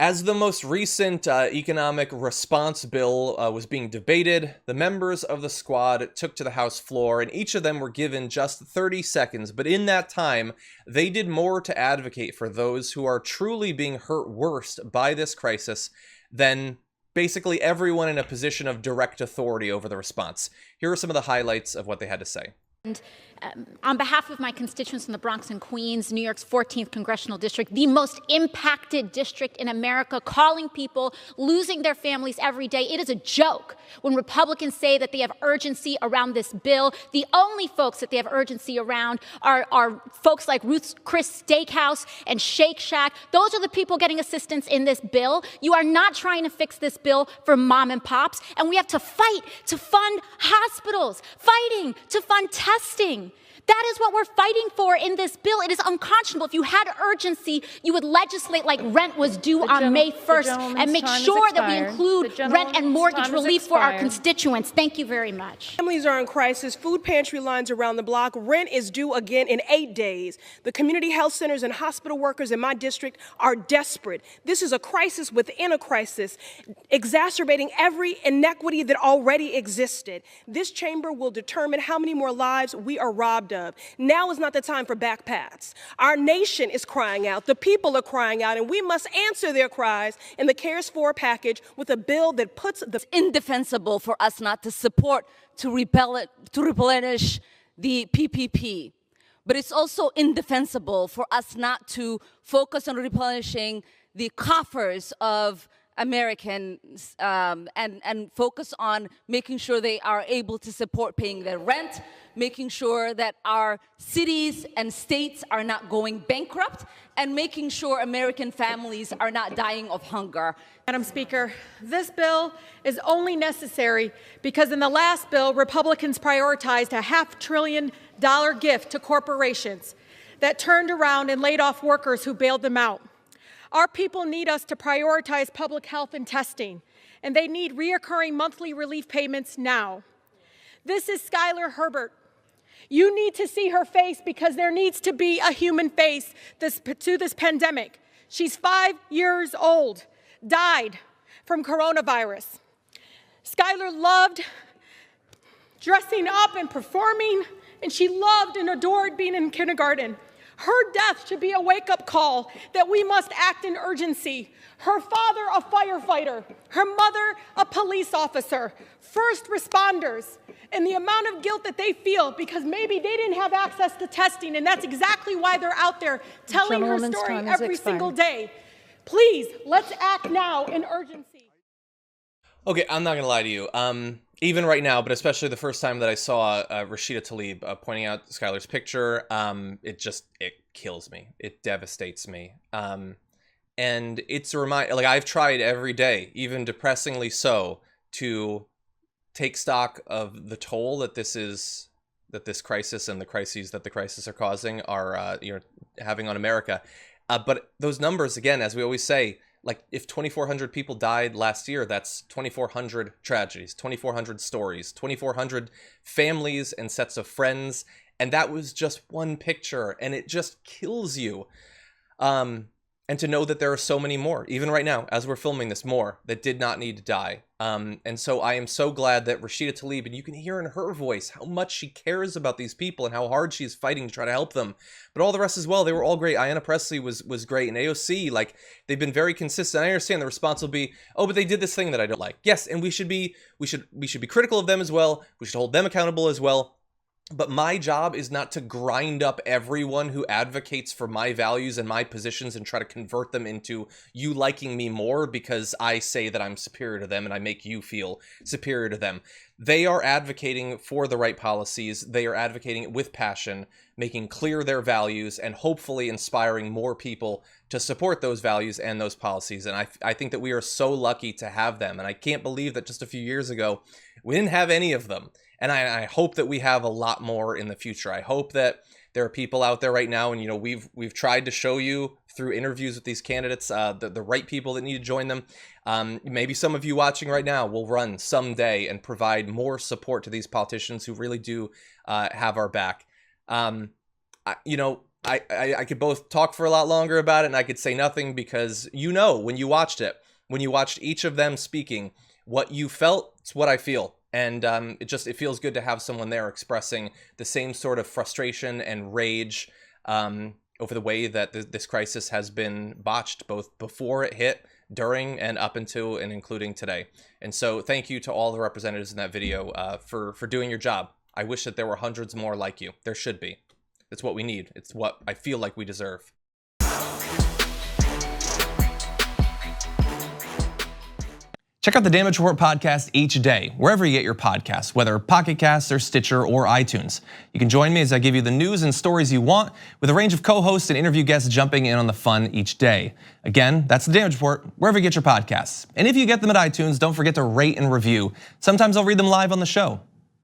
As the most recent economic response bill was being debated, the members of the squad took to the House floor, and each of them were given just 30 seconds. But in that time, they did more to advocate for those who are truly being hurt worst by this crisis than basically everyone in a position of direct authority over the response. Here are some of the highlights of what they had to say. And on behalf of my constituents in the Bronx and Queens, New York's 14th congressional district, the most impacted district in America, calling people losing their families every day. It is a joke when Republicans say that they have urgency around this bill. The only folks that they have urgency around are folks like Ruth's Chris Steakhouse and Shake Shack. Those are the people getting assistance in this bill. You are not trying to fix this bill for mom and pops, and we have to fight to fund hospitals, fighting to fund testing. That is what we're fighting for in this bill. It is unconscionable. If you had urgency, you would legislate like rent was due on May 1st and make sure that we include rent and mortgage relief for our constituents. Thank you very much. Families are in crisis. Food pantry lines around the block. Rent is due again in 8 days. The community health centers and hospital workers in my district are desperate. This is a crisis within a crisis, exacerbating every inequity that already existed. This chamber will determine how many more lives we are robbed of. Now is not the time for backpats. Our nation is crying out. The people are crying out, and we must answer their cries in the CARES 4 package with a bill that puts the... It's indefensible for us not to support, to replenish the PPP. But it's also indefensible for us not to focus on replenishing the coffers of Americans and focus on making sure they are able to support paying their rent, making sure that our cities and states are not going bankrupt, and making sure American families are not dying of hunger. Madam Speaker, this bill is only necessary because in the last bill, Republicans prioritized a $500 billion gift to corporations that turned around and laid off workers who bailed them out. Our people need us to prioritize public health and testing, and they need reoccurring monthly relief payments now. This is Skylar Herbert. You need to see her face because there needs to be a human face to this pandemic. She's 5 years old, died from coronavirus. Skylar loved dressing up and performing, and she loved and adored being in kindergarten. Her death should be a wake-up call that we must act in urgency. Her father, a firefighter. Her mother, a police officer. First responders. And the amount of guilt that they feel because maybe they didn't have access to testing, and that's exactly why they're out there telling her story every single day. Please, let's act now in urgency. Okay, I'm not going to lie to you. Even right now, but especially the first time that I saw Rashida Tlaib pointing out Skylar's picture, it kills me. It devastates me. And it's a reminder, like I've tried every day, even depressingly so, to take stock of the toll that this crisis and the crises that the crisis are causing are having on America. But those numbers, again, as we always say, like if 2,400 people died last year, that's 2,400 tragedies, 2,400 stories, 2,400 families and sets of friends. And that was just one picture, and it just kills you. And to know that there are so many more, even right now, as we're filming this, more that did not need to die. And so I am so glad that Rashida Tlaib, and you can hear in her voice how much she cares about these people and how hard she's fighting to try to help them. But all the rest as well, they were all great. Ayanna Pressley was great, and AOC, like, they've been very consistent. I understand the response will be, oh, but they did this thing that I don't like. Yes, and we should be critical of them as well. We should hold them accountable as well. But my job is not to grind up everyone who advocates for my values and my positions and try to convert them into you liking me more because I say that I'm superior to them and I make you feel superior to them. They are advocating for the right policies. They are advocating with passion, making clear their values, and hopefully inspiring more people to support those values and those policies. And I think that we are so lucky to have them. And I can't believe that just a few years ago, we didn't have any of them. And I hope that we have a lot more in the future. I hope that there are people out there right now, and we've tried to show you through interviews with these candidates the right people that need to join them. Maybe some of you watching right now will run someday and provide more support to these politicians who really do have our back. I could both talk for a lot longer about it, and I could say nothing, because when you watched it, when you watched each of them speaking, what you felt is what I feel. And it feels good to have someone there expressing the same sort of frustration and rage over the way that this crisis has been botched, both before it hit, during, and up until and including today. And so thank you to all the representatives in that video for doing your job. I wish that there were hundreds more like you. There should be. It's what we need. It's what I feel like we deserve. Check out the Damage Report podcast each day, wherever you get your podcasts, whether Pocket Casts or Stitcher or iTunes. You can join me as I give you the news and stories you want, with a range of co-hosts and interview guests jumping in on the fun each day. Again, that's the Damage Report, wherever you get your podcasts. And if you get them at iTunes, don't forget to rate and review. Sometimes I'll read them live on the show.